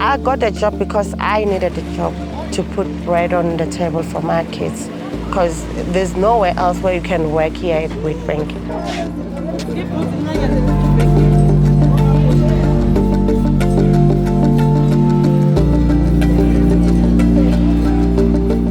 I got a job because I needed a job to put bread on the table for my kids, because there's nowhere else where you can work here at Wheatbank.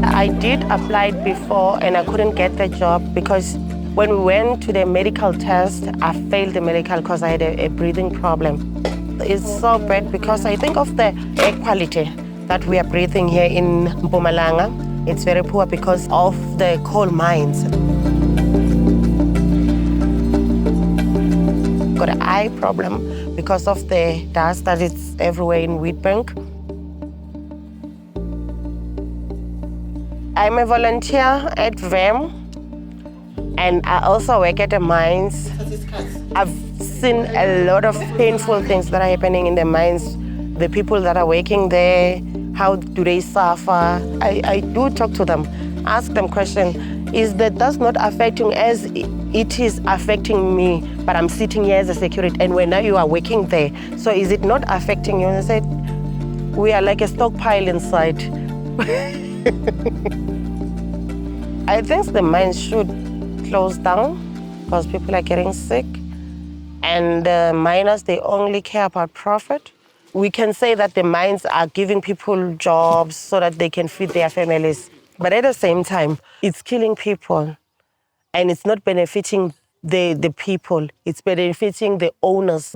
I did apply before and I couldn't get the job because when we went to the medical test, I failed the medical because I had a breathing problem. It's so bad because I think of the air quality that we are breathing here in Mpumalanga. It's very poor because of the coal mines. Got an eye problem because of the dust that is everywhere in Wheatbank. I'm a volunteer at VEM, and I also work at the mines. I've seen a lot of painful things that are happening in the mines. The people that are working there, how do they suffer? I do talk to them, ask them questions. Is that does not affecting as it is affecting me, but I'm sitting here as a security, and when now you are working there, so is it not affecting you? And I said, we are like a stockpile inside. I think the mines should close down because people are getting sick, and the miners, they only care about profit. We can say that the mines are giving people jobs so that they can feed their families, but at the same time, it's killing people, and it's not benefiting the people, it's benefiting the owners.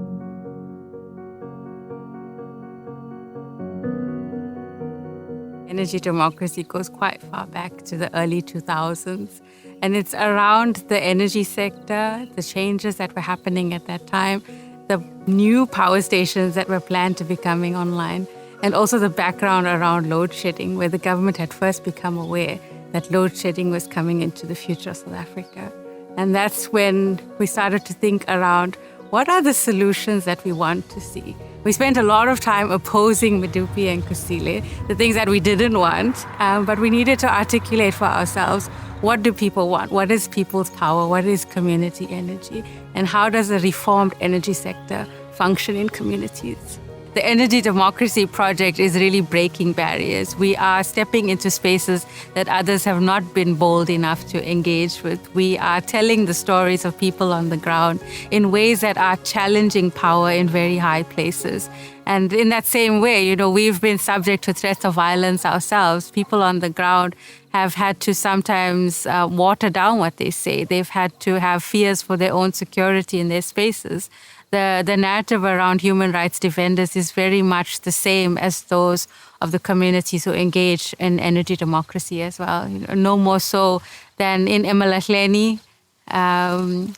Energy democracy goes quite far back to the early 2000s. And it's around the energy sector, the changes that were happening at that time, the new power stations that were planned to be coming online, and also the background around load shedding, where the government had first become aware that load shedding was coming into the future of South Africa. And that's when we started to think around what are the solutions that we want to see. We spent a lot of time opposing Medupi and Kusile, the things that we didn't want, but we needed to articulate for ourselves, what do people want? What is people's power? What is community energy? And how does a reformed energy sector function in communities? The Energy Democracy Project is really breaking barriers. We are stepping into spaces that others have not been bold enough to engage with. We are telling the stories of people on the ground in ways that are challenging power in very high places. And in that same way, we've been subject to threats of violence ourselves. People on the ground have had to sometimes water down what they say. They've had to have fears for their own security in their spaces. The narrative around human rights defenders is very much the same as those of the communities who engage in energy democracy as well. No more so than in Abahlali,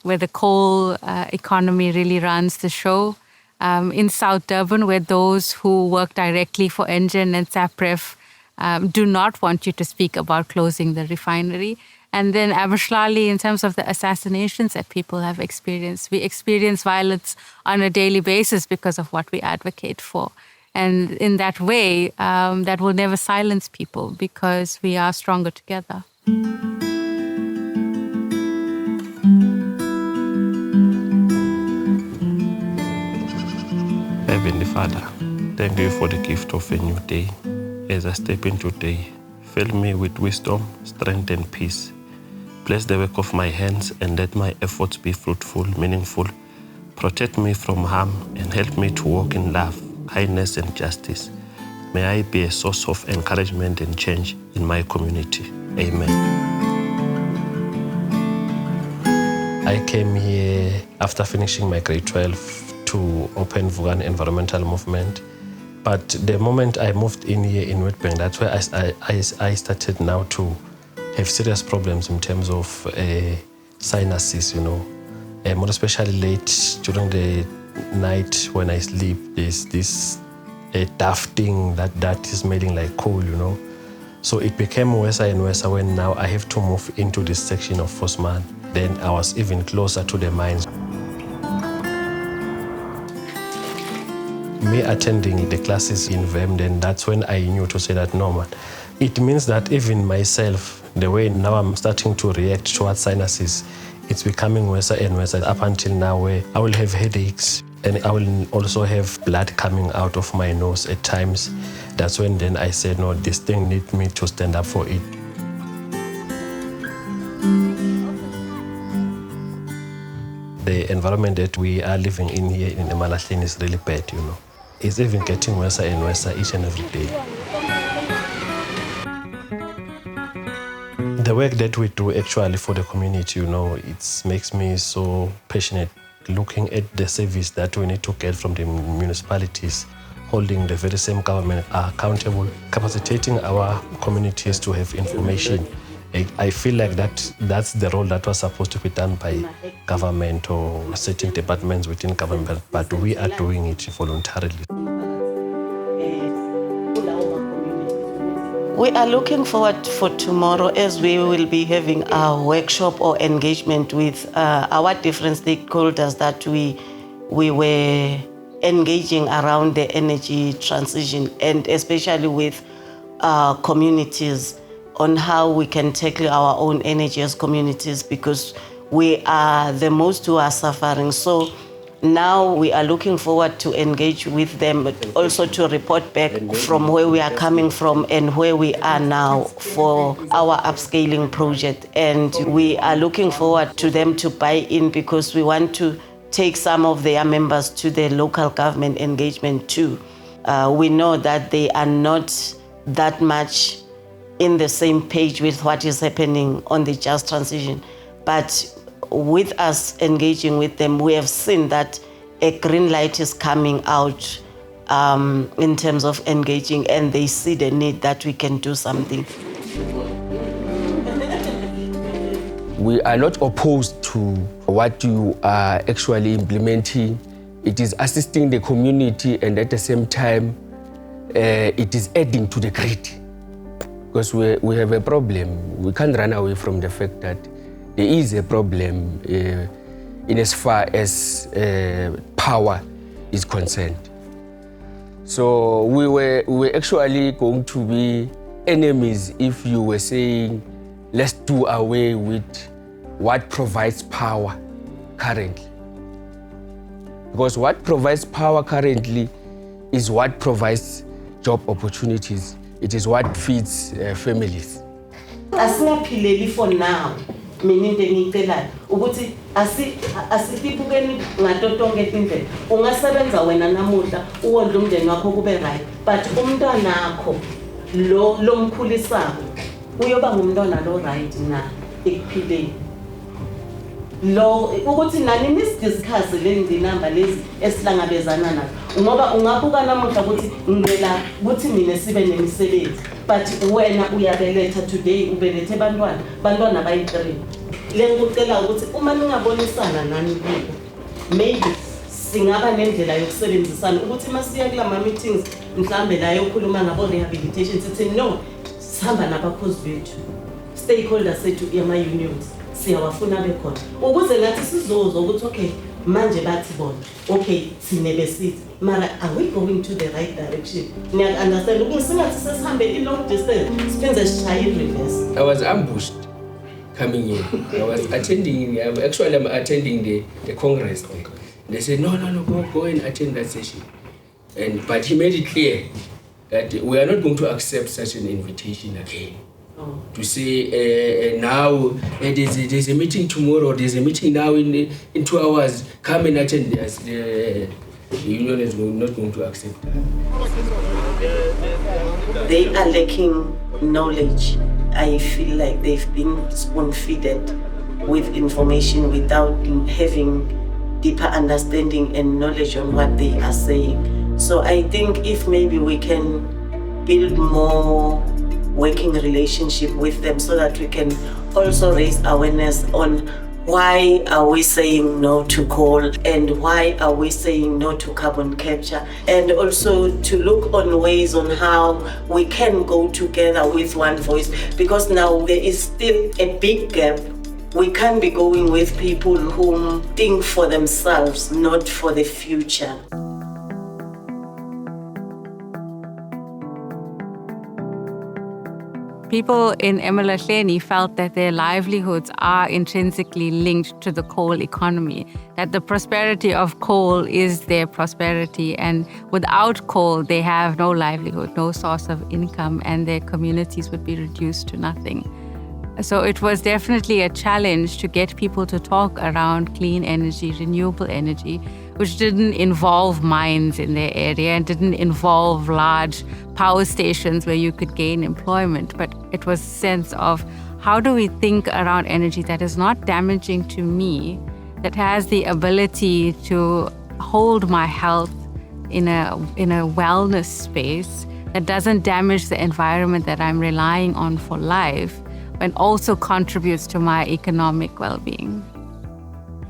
where the coal economy really runs the show. In South Durban, where those who work directly for Engen and SAPREF do not want you to speak about closing the refinery. And then Abahlali, in terms of the assassinations that people have experienced, we experience violence on a daily basis because of what we advocate for. And in that way, that will never silence people because we are stronger together. Heavenly Father, thank you for the gift of a new day. As I step into today, fill me with wisdom, strength, and peace. Bless the work of my hands and let my efforts be fruitful, meaningful. Protect me from harm and help me to walk in love, kindness, and justice. May I be a source of encouragement and change in my community. Amen. I came here after finishing my grade 12 to open Vukani Environmental Movement. But the moment I moved in here in Wheatbank, that's where I started now to have serious problems in terms of sinuses, more especially late during the night when I sleep. There's this dafting that is smelling like coal, So it became worse and worse when now I have to move into this section of Fosman. Then I was even closer to the mines. Me attending the classes in VEM, then that's when I knew to say that, no, man. It means that even myself, the way now I'm starting to react towards sinuses, it's becoming worse and worse up until now where I will have headaches. and I will also have blood coming out of my nose at times. That's when then I said, no, this thing needs me to stand up for it. The environment that we are living in here in Emalahleni is really bad, you know. It's even getting worse and worse each and every day. The work that we do actually for the community, you know, it makes me so passionate looking at the service that we need to get from the municipalities, holding the very same government accountable, capacitating our communities to have information. I feel like that's the role that was supposed to be done by government or certain departments within government, but we are doing it voluntarily. We are looking forward for tomorrow as we will be having our workshop or engagement with our different stakeholders that we were engaging around the energy transition, and especially with communities on how we can tackle our own energy as communities, because we are the most who are suffering. So now we are looking forward to engage with them, but also to report back from where we are coming from and where we are now for our upscaling project. And we are looking forward to them to buy in, because we want to take some of their members to the local government engagement too. We know that they are not that much in the same page with what is happening on the just transition. But with us engaging with them, we have seen that a green light is coming out in terms of engaging, and they see the need that we can do something. We are not opposed to what you are actually implementing. It is assisting the community, and at the same time, it is adding to the grid. Because we have a problem. We can't run away from the fact that there is a problem in as far as power is concerned. So we were actually going to be enemies if you were saying, let's do away with what provides power currently. Because what provides power currently is what provides job opportunities. It is what feeds families. Asingaphileli for now. Mina into engiyicelayo ukuthi asitibukeni ngato tonke indlela. Ungasebenza wena namuhla uwondla umndeni wakho kube right, but umntwanakho lo mkhulisako uyoba ngumntwana lo right na ekuphileni. Lo ukuthi nani nisidiscuss le ndinamba lezi esihlangabezana nazo, ngoba ungabuka namuhla ukuthi ngela ukuthi mina sibe nemisebenzi, but wena uyabeletha today ubelethe bantwana bayi3. Le ngicela ukuthi uma ningabonisana nani kubo, maybe singaba nendlela yokusebenzisana ukuthi masiya kula ma meetings mhlambe la yokhuluma ngabo rehabilitation sithi no, sihamba nabakhozi bethu, stakeholder sethu yama unions siyawafuna bekhona, ukuze nathi sizozwa ukuthi okay manje bathi bona okay sine besithi mara are we going to the right direction? Niya understand ukuthi singathi sesihambe I long distance sipenze sishaye reverse. I was ambushed coming in. I'm attending the Congress. They said no, go and attend that session. But he made it clear that we are not going to accept such an invitation again. To say now there's a meeting tomorrow, there's a meeting now in 2 hours, come and attend this. The union is not going to accept that. They are lacking knowledge. I feel like they've been spoon-fed with information without having deeper understanding and knowledge on what they are saying. So I think if maybe we can build more working relationship with them so that we can also raise awareness on why are we saying no to coal and why are we saying no to carbon capture, and also to look on ways on how we can go together with one voice, because now there is still a big gap. We can't be going with people who think for themselves, not for the future. people in eMalahleni felt that their livelihoods are intrinsically linked to the coal economy, that the prosperity of coal is their prosperity, and without coal, they have no livelihood, no source of income, and their communities would be reduced to nothing. So it was definitely a challenge to get people to talk around clean energy, renewable energy, which didn't involve mines in their area and didn't involve large power stations where you could gain employment. But it was a sense of how do we think around energy that is not damaging to me, that has the ability to hold my health in a wellness space, that doesn't damage the environment that I'm relying on for life, and also contributes to my economic well-being.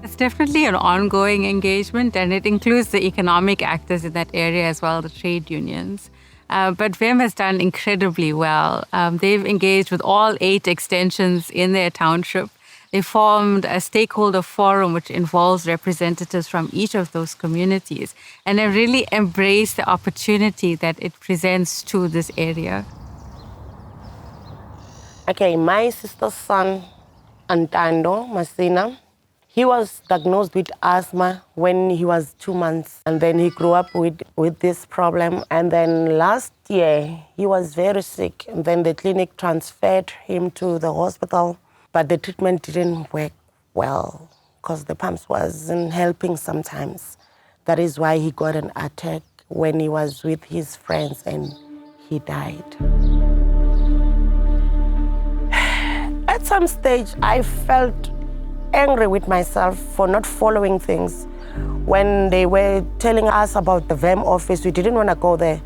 It's definitely an ongoing engagement, and it includes the economic actors in that area as well, the trade unions. But VEM has done incredibly well. They've engaged with all 8 extensions in their township. They formed a stakeholder forum which involves representatives from each of those communities, and they really embraced the opportunity that it presents to this area. Okay, my sister's son, Antando Masina, he was diagnosed with asthma when he was 2 months, and then he grew up with this problem. And then last year, he was very sick, and then the clinic transferred him to the hospital, but the treatment didn't work well because the pumps wasn't helping sometimes. That is why he got an attack when he was with his friends and he died. At some stage, I felt angry with myself for not following things. When they were telling us about the VEM office, we didn't want to go there,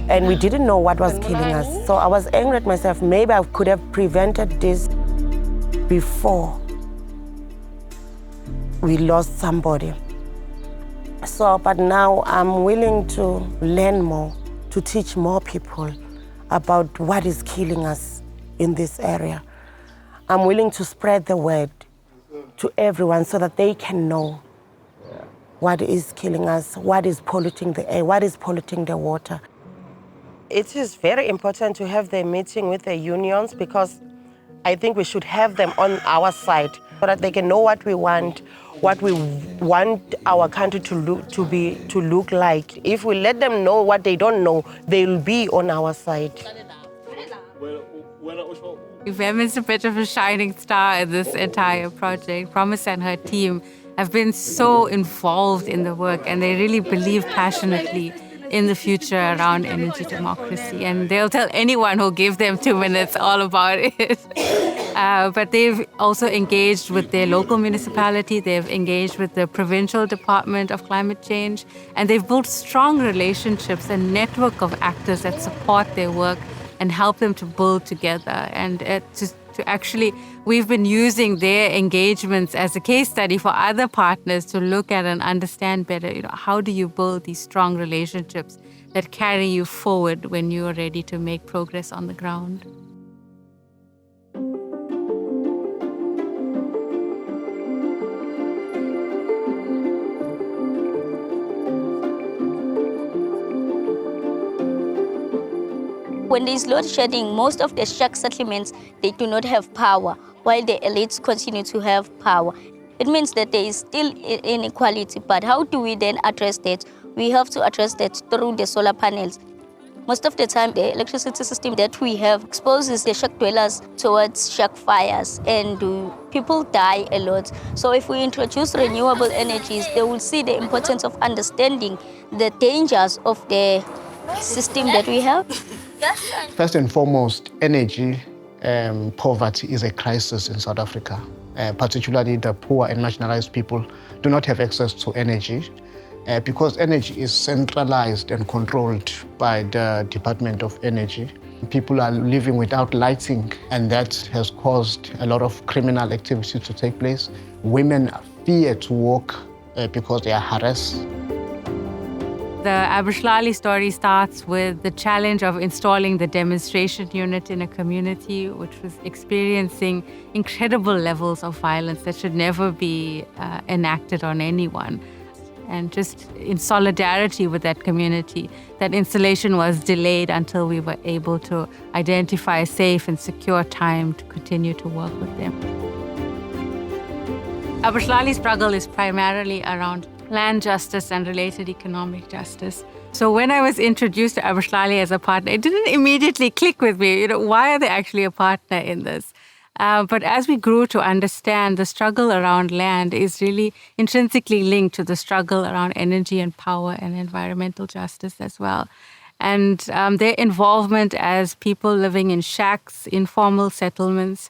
and we didn't know what was killing us. So I was angry at myself. Maybe I could have prevented this before we lost somebody. So, but now I'm willing to learn more, to teach more people about what is killing us in this area. I'm willing to spread the word to everyone so that they can know what is killing us, what is polluting the air, what is polluting the water. It is very important to have the meeting with the unions because I think we should have them on our side so that they can know what we want our country to look like. If we let them know what they don't know, they will be on our side. VEM is a bit of a shining star in this entire project. Promise and her team have been so involved in the work, and they really believe passionately in the future around energy democracy. And they'll tell anyone who'll give them 2 minutes all about it. But they've also engaged with their local municipality, they've engaged with the provincial Department of Climate Change, and they've built strong relationships and network of actors that support their work and help them to build together. And we've been using their engagements as a case study for other partners to look at and understand better, how do you build these strong relationships that carry you forward when you're ready to make progress on the ground. When there is load shedding, most of the shack settlements, they do not have power, while the elites continue to have power. It means that there is still inequality, but how do we then address that? We have to address that through the solar panels. Most of the time, the electricity system that we have exposes the shack dwellers towards shack fires, and people die a lot. So if we introduce renewable energies, they will see the importance of understanding the dangers of the system that we have. First and foremost, energy poverty is a crisis in South Africa. Particularly the poor and marginalized people do not have access to energy because energy is centralized and controlled by the Department of Energy. People are living without lighting, and that has caused a lot of criminal activity to take place. Women fear to walk because they are harassed. The Abahlali story starts with the challenge of installing the demonstration unit in a community which was experiencing incredible levels of violence that should never be enacted on anyone. And just in solidarity with that community, that installation was delayed until we were able to identify a safe and secure time to continue to work with them. Abahlali's struggle is primarily around land justice and related economic justice. So when I was introduced to Abahlali as a partner, it didn't immediately click with me. Why are they actually a partner in this? But as we grew to understand, the struggle around land is really intrinsically linked to the struggle around energy and power and environmental justice as well. And their involvement as people living in shacks, informal settlements,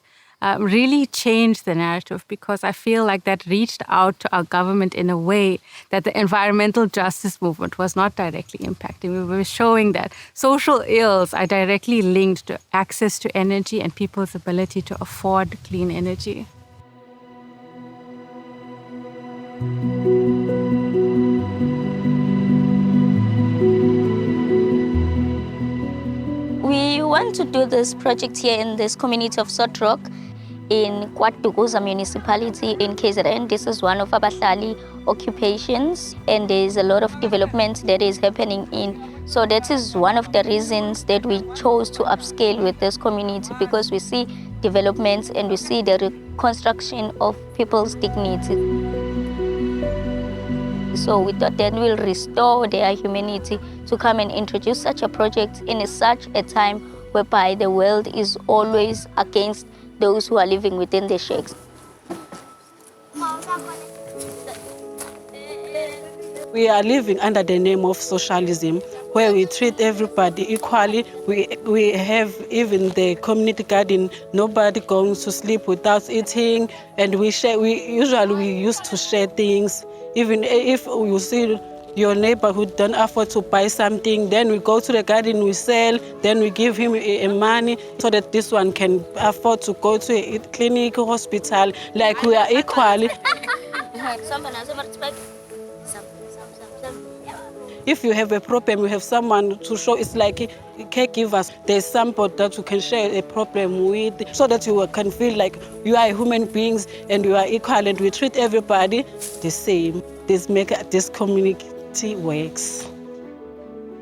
really changed the narrative, because I feel like that reached out to our government in a way that the environmental justice movement was not directly impacting. We were showing that social ills are directly linked to access to energy and people's ability to afford clean energy. We want to do this project here in this community of Salt Rock in KwaDukuza municipality in KZN. This is one of Abahlali occupations, and there is a lot of development that is happening in. So that is one of the reasons that we chose to upscale with this community, because we see developments and we see the reconstruction of people's dignity. So we thought that we'll restore their humanity to come and introduce such a project in such a time whereby the world is always against those who are living within the shacks. We are living under the name of socialism, where we treat everybody equally. We have even the community garden, nobody goes to sleep without eating, and we usually used to share things. Even if you see your neighbor who don't afford to buy something, then we go to the garden, we sell, then we give him money so that this one can afford to go to a clinic, hospital, like we are equal. If you have a problem, you have someone to show. It's like caregivers. There's somebody that you can share a problem with, so that you can feel like you are human beings and you are equal, and we treat everybody the same. This community works.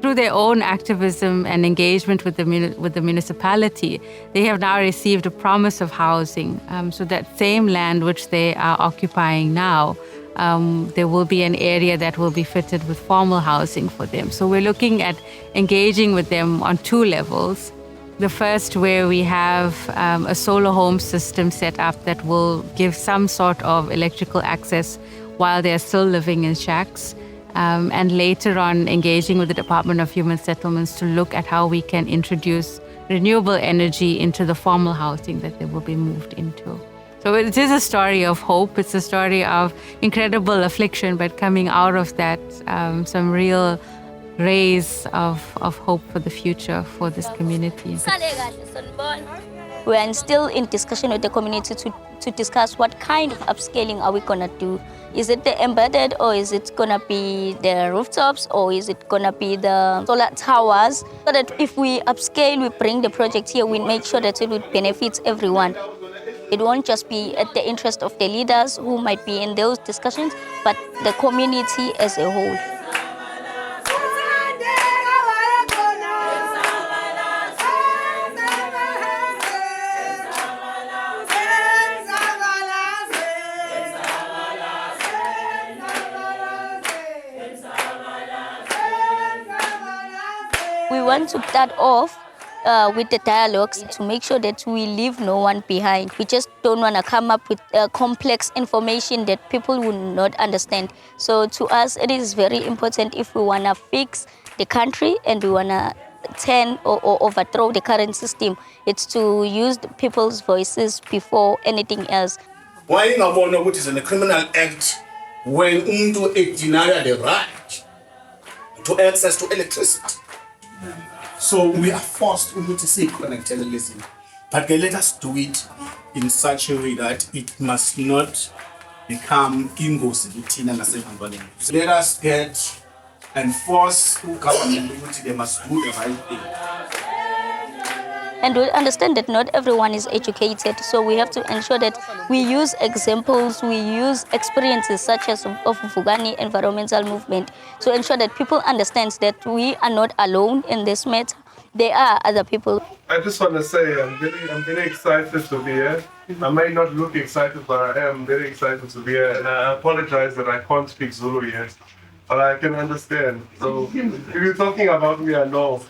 Through their own activism and engagement with the municipality, they have now received a promise of housing. So that same land which they are occupying now, there will be an area that will be fitted with formal housing for them. So we're looking at engaging with them on two levels. The first, where we have a solar home system set up that will give some sort of electrical access while they're still living in shacks. And later on, engaging with the Department of Human Settlements to look at how we can introduce renewable energy into the formal housing that they will be moved into. So it is a story of hope. It's a story of incredible affliction, but coming out of that, some real rays of hope for the future for this community. We are still in discussion with the community to discuss what kind of upscaling are we going to do. Is it the embedded, or is it going to be the rooftops, or is it going to be the solar towers? So that if we upscale, we bring the project here, we make sure that it would benefit everyone. It won't just be at the interest of the leaders who might be in those discussions, but the community as a whole. We want to start off with the dialogues to make sure that we leave no one behind. We just don't want to come up with complex information that people will not understand. So to us, it is very important, if we want to fix the country and we want to turn or overthrow the current system, it's to use the people's voices before anything else. Why it is in a criminal act when it denies the right to access to electricity? So we are forced to seek connectivity, but let us do it in such a way that it must not become ingozi. So let us get and force government, they must do the right thing. And we understand that not everyone is educated, so we have to ensure that we use examples, we use experiences such as of Vukani Environmental Movement to ensure that people understand that we are not alone in this matter. There are other people. I just want to say I'm very excited to be here. I may not look excited, but I am very excited to be here. And I apologize that I can't speak Zulu yet, but I can understand. So if you're talking about me, I know.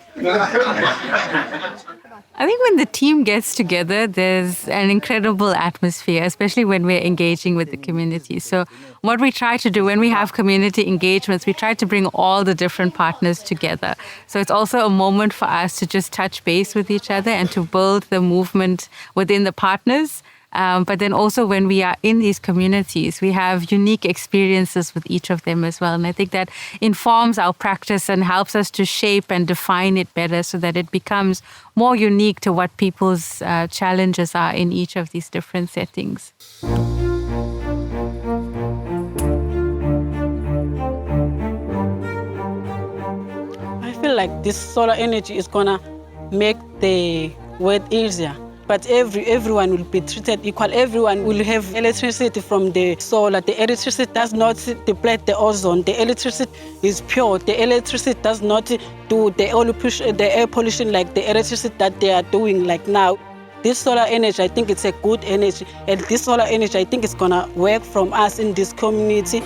I think when the team gets together, there's an incredible atmosphere, especially when we're engaging with the community. So what we try to do when we have community engagements, we try to bring all the different partners together. So it's also a moment for us to just touch base with each other and to build the movement within the partners. But then also when we are in these communities, we have unique experiences with each of them as well. And I think that informs our practice and helps us to shape and define it better so that it becomes more unique to what people's challenges are in each of these different settings. I feel like this solar energy is gonna make the work easier. But everyone will be treated equal. Everyone will have electricity from the solar. The electricity does not deplete the ozone. The electricity is pure. The electricity does not do the air pollution like the electricity that they are doing like now. This solar energy, I think it's a good energy. And this solar energy, I think it's gonna work from us in this community.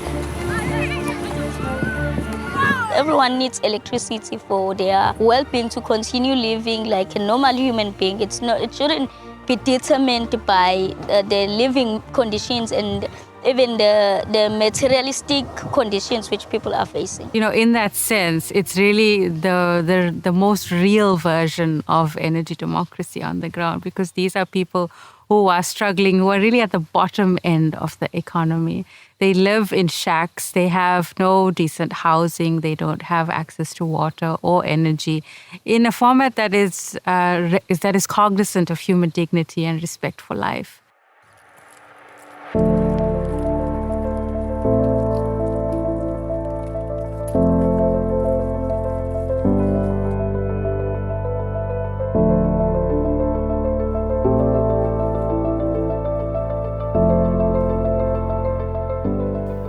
Everyone needs electricity for their well-being to continue living like a normal human being. It shouldn't be determined by the living conditions and even the materialistic conditions which people are facing. You know, in that sense, it's really the most real version of energy democracy on the ground, because these are people who are struggling, who are really at the bottom end of the economy. They live in shacks, they have no decent housing, they don't have access to water or energy in a format that is cognizant of human dignity and respect for life.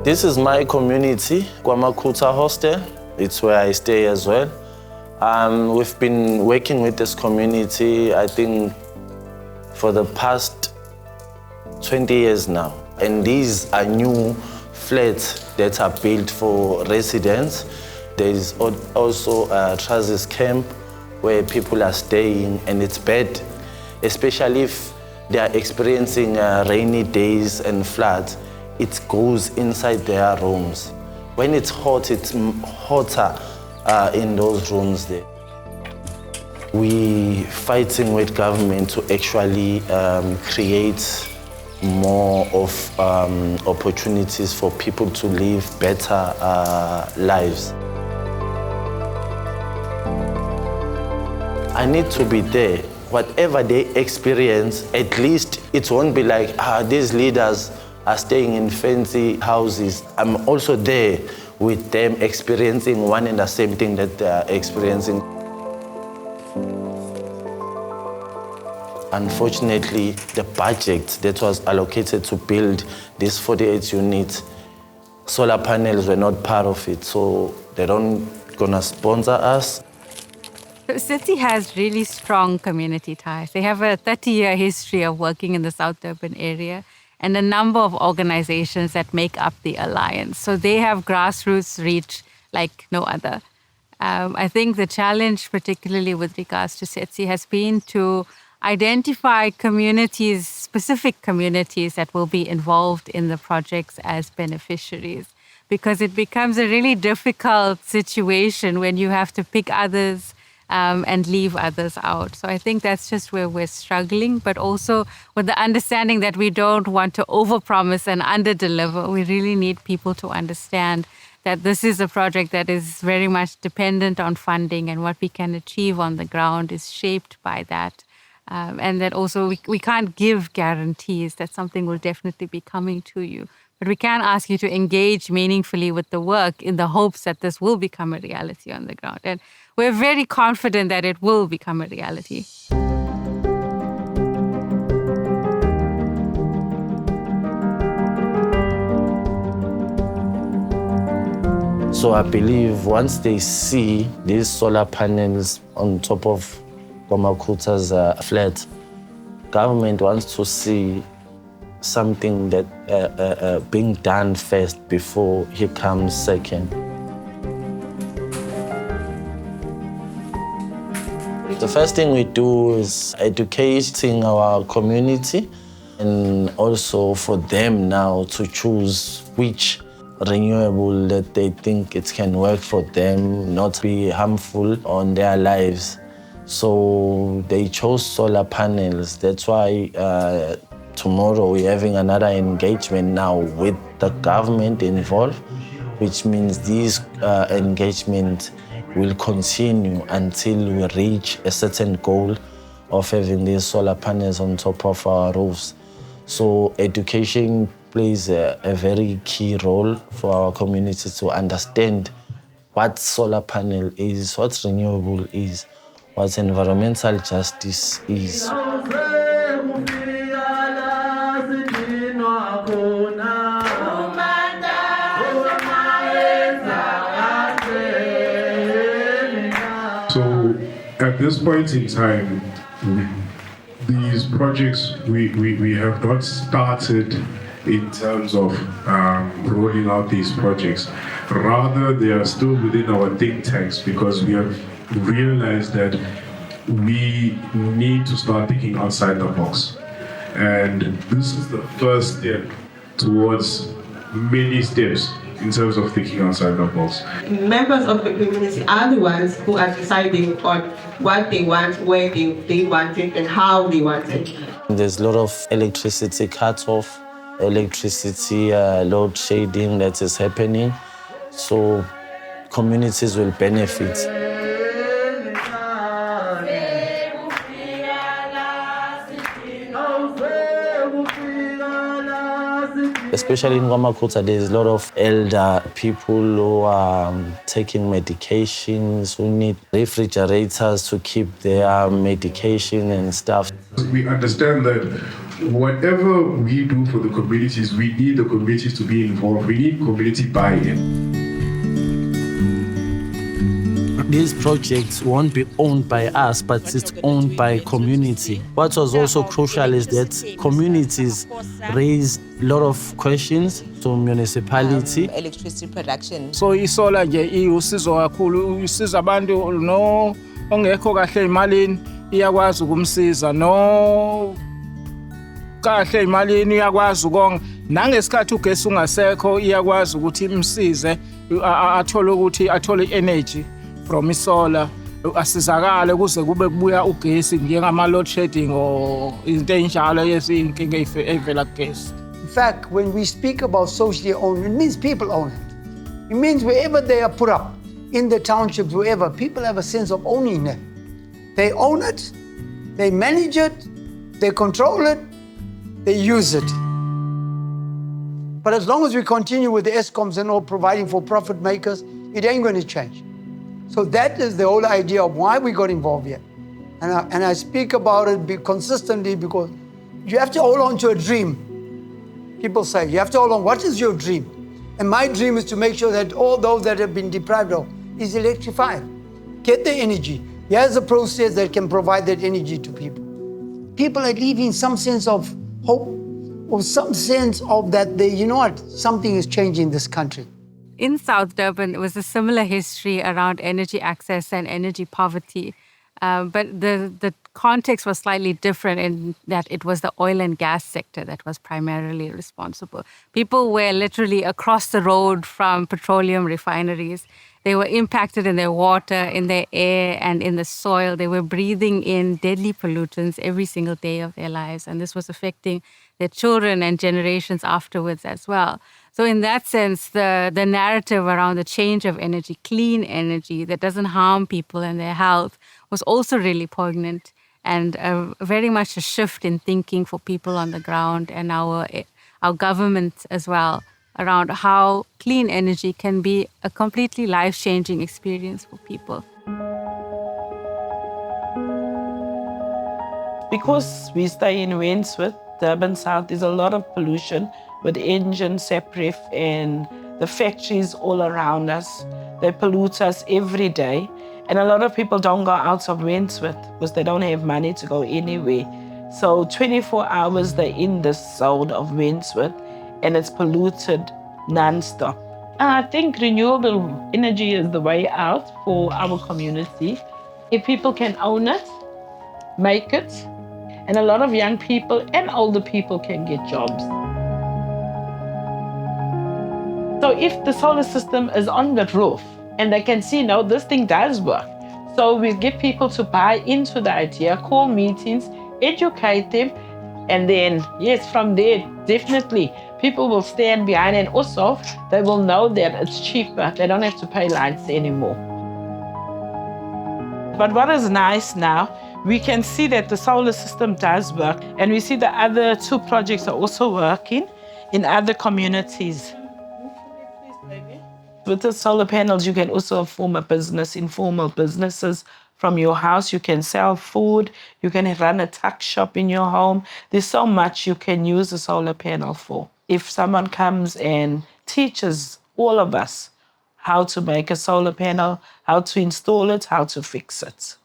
This is my community, Kwamakuta Hostel. It's where I stay as well. We've been working with this community, I think, for the past 20 years now. And these are new flats that are built for residents. There is also a Transit camp where people are staying, and it's bad, especially if they are experiencing rainy days and floods. It goes inside their rooms. When it's hot, it's hotter in those rooms there. We fighting with government to actually create more of opportunities for people to live better lives. I need to be there. Whatever they experience, at least it won't be like, these leaders are staying in fancy houses. I'm also there with them experiencing one and the same thing that they are experiencing. Unfortunately, the budget that was allocated to build these 48 units, solar panels were not part of it, so they don't gonna sponsor us. SDCEA has really strong community ties. They have a 30-year history of working in the South Durban area and a number of organizations that make up the alliance. So they have grassroots reach like no other. I think the challenge, particularly with regards to SDCEA, has been to identify communities, specific communities that will be involved in the projects as beneficiaries, because it becomes a really difficult situation when you have to pick others and leave others out. So I think that's just where we're struggling, but also with the understanding that we don't want to overpromise and underdeliver. We really need people to understand that this is a project that is very much dependent on funding, and what we can achieve on the ground is shaped by that. And that also we can't give guarantees that something will definitely be coming to you. But we can ask you to engage meaningfully with the work in the hopes that this will become a reality on the ground. And we're very confident that it will become a reality. So I believe once they see these solar panels on top of Kwamakuta's flat, government wants to see something that being done first before he comes second. The first thing we do is educating our community, and also for them now to choose which renewable that they think it can work for them, not be harmful on their lives. So they chose solar panels. That's why tomorrow we're having another engagement now with the government involved, which means these engagements will continue until we reach a certain goal of having these solar panels on top of our roofs. So education plays a very key role for our community to understand what solar panel is, what renewable is, what environmental justice is. So at this point in time, these projects, we have not started in terms of rolling out these projects. Rather, they are still within our think tanks because we have realized that we need to start thinking outside the box. And this is the first step towards many steps in terms of thinking outside the box. Members of the community are the ones who are deciding on what they want, where they want it, and how they want it. There's a lot of electricity cut-off, electricity load shedding that is happening, so communities will benefit. Especially in Kwamakuta, there's a lot of elder people who are taking medications, who need refrigerators to keep their medication and stuff. We understand that whatever we do for the communities, we need the communities to be involved. We need community buy-in. These projects won't be owned by us, but it's owned by community. What was also crucial is that communities raised a lot of questions to municipality. Electricity production. So isola nje iusizo kakhulu, usiza abantu no ongekho kahle emalini iyakwazi ukumsiza, no kahle emalini iyakwazi ukonga, nangesikhathi ugesi ungasekho iyakwazi ukuthi imsize athole energy from isolar, asizakale kuze kube kubuya ugesi njengama load shedding or izinto enjalo yezinkinga evela kugesi. In fact, when we speak about socially owned, it means people own it. It means wherever they are put up, in the townships, wherever, people have a sense of owning it. They own it, they manage it, they control it, they use it. But as long as we continue with the ESCOMs and all providing for profit makers, it ain't going to change. So that is the whole idea of why we got involved here. And I speak about it consistently because you have to hold on to a dream. People say, you have to hold on, what is your dream? And my dream is to make sure that all those that have been deprived of is electrified. Get the energy. Here's a process that can provide that energy to people. People are leaving some sense of hope or some sense of that you know what, something is changing in this country. In South Durban, it was a similar history around energy access and energy poverty. But the context was slightly different in that it was the oil and gas sector that was primarily responsible. People were literally across the road from petroleum refineries. They were impacted in their water, in their air, and in the soil. They were breathing in deadly pollutants every single day of their lives. And this was affecting their children and generations afterwards as well. So in that sense, the narrative around the change of energy, clean energy that doesn't harm people and their health was also really poignant and very much a shift in thinking for people on the ground and our government as well around how clean energy can be a completely life-changing experience for people. Because we stay in Wentworth, Durban South, there's a lot of pollution with engine, SAPREF, and the factories all around us. They pollute us every day. And a lot of people don't go out of Wentworth because they don't have money to go anywhere. So 24 hours they're in this zone of Wentworth and it's polluted non-stop. I think renewable energy is the way out for our community. If people can own it, make it, and a lot of young people and older people can get jobs. So if the solar system is on the roof and they can see, no, this thing does work. So we get people to buy into the idea, call meetings, educate them, and then, yes, from there, definitely, people will stand behind and also they will know that it's cheaper. They don't have to pay lights anymore. But what is nice now, we can see that the solar system does work, and we see the other 2 projects are also working in other communities. With the solar panels, you can also form a business, informal businesses from your house. You can sell food, you can run a tuck shop in your home. There's so much you can use a solar panel for. If someone comes and teaches all of us how to make a solar panel, how to install it, how to fix it.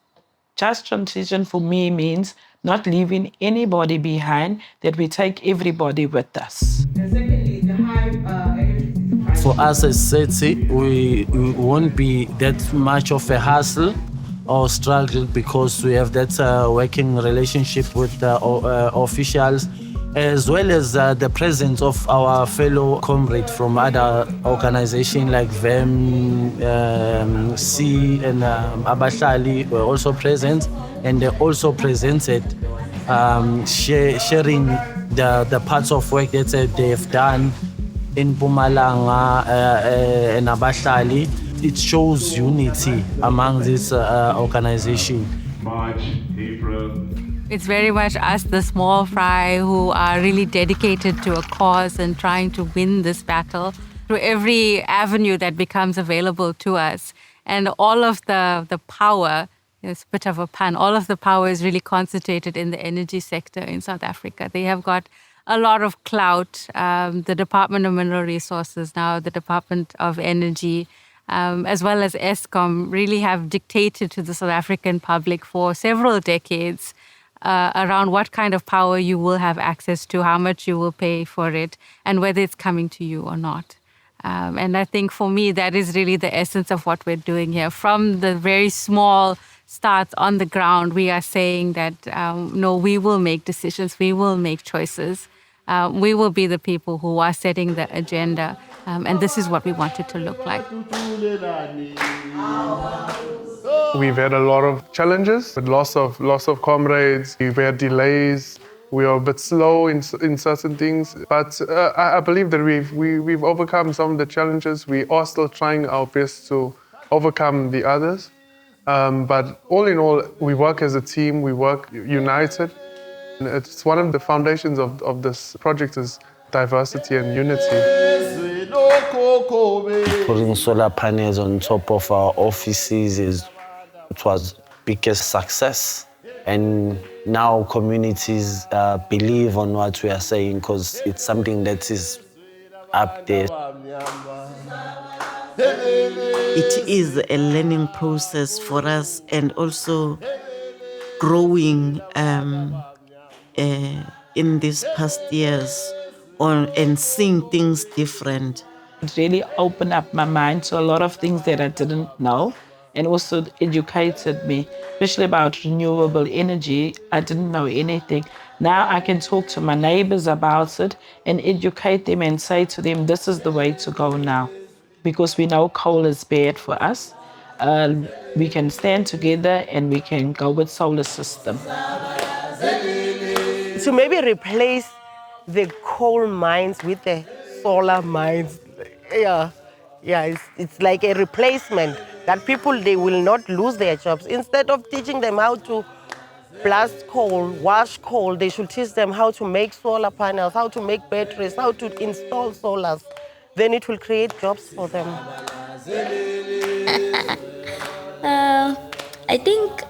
Just transition for me means not leaving anybody behind, that we take everybody with us. And secondly, the high For us as SDCEA, we won't be that much of a hassle or struggle because we have that working relationship with the officials, as well as the presence of our fellow comrades from other organizations like VEM, C, and Abahlali were also present, and they also presented sharing the parts of work that they have done in Mpumalanga and Abahlali. It shows unity among this organization. March, April. It's very much us, the small fry, who are really dedicated to a cause and trying to win this battle through every avenue that becomes available to us. And all of the power, it's a bit of a pun, all of the power is really concentrated in the energy sector in South Africa. They have got a lot of clout. The Department of Mineral Resources now, the Department of Energy, as well as Eskom, really have dictated to the South African public for several decades around what kind of power you will have access to, how much you will pay for it, and whether it's coming to you or not. And I think for me, that is really the essence of what we're doing here. From the very small starts on the ground, we are saying that, no, we will make decisions, we will make choices. We will be the people who are setting the agenda. And this is what we want it to look like. We've had a lot of challenges, with loss of comrades. We've had delays. We are a bit slow in certain things, but I believe that we've overcome some of the challenges. We are still trying our best to overcome the others. But all in all, we work as a team. We work united. And it's one of the foundations of this project is diversity and unity. Putting solar panels on top of our offices it was biggest success, and now communities believe on what we are saying because it's something that is up there. It is a learning process for us and also growing in these past years and seeing things different. It really opened up my mind to a lot of things that I didn't know, and also educated me, especially about renewable energy. I didn't know anything. Now I can talk to my neighbors about it and educate them and say to them, this is the way to go now. Because we know coal is bad for us. We can stand together and we can go with solar system. To maybe replace the coal mines with the solar mines. Yeah, it's like a replacement that people, they will not lose their jobs. Instead of teaching them how to blast coal, wash coal, they should teach them how to make solar panels, how to make batteries, how to install solars. Then it will create jobs for them. I think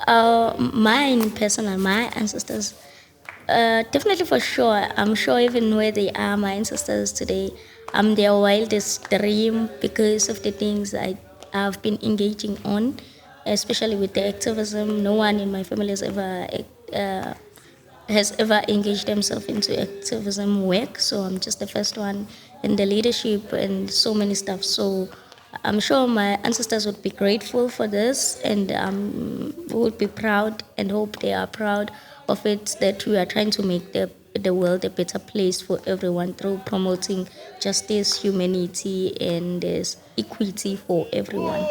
my ancestors, definitely for sure, I'm sure even where they are, my ancestors today I'm their wildest dream because of the things I've been engaging on, especially with the activism. No one in my family has ever engaged themselves into activism work, so I'm just the first one in the leadership and so many stuff. So I'm sure my ancestors would be grateful for this, and would be proud, and hope they are proud of it, that we are trying to make the world a better place for everyone through promoting justice, humanity, and equity for everyone.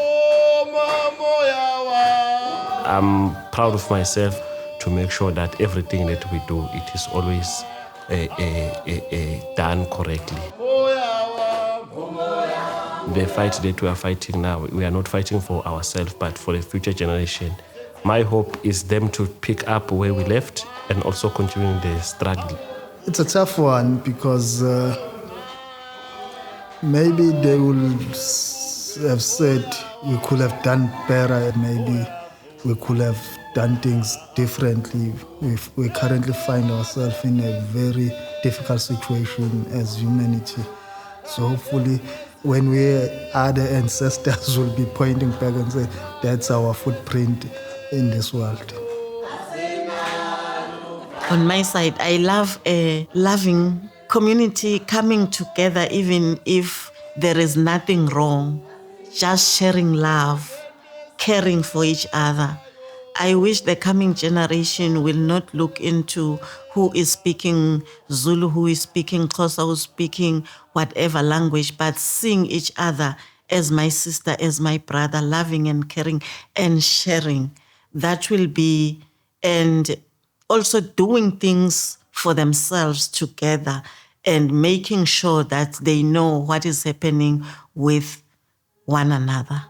I'm proud of myself to make sure that everything that we do, it is always done correctly. The fight that we are fighting now, we are not fighting for ourselves, but for the future generation. My hope is them to pick up where we left and also continuing the struggle. It's a tough one because maybe they will have said we could have done better, maybe we could have done things differently. We currently find ourselves in a very difficult situation as humanity. So hopefully when other ancestors will be pointing back and say, that's our footprint in this world. On my side, I love a loving community coming together even if there is nothing wrong, just sharing love, caring for each other. I wish the coming generation will not look into who is speaking Zulu, who is speaking Xhosa, who is speaking whatever language, but seeing each other as my sister, as my brother, loving and caring and sharing. That will be, and also doing things for themselves together and making sure that they know what is happening with one another.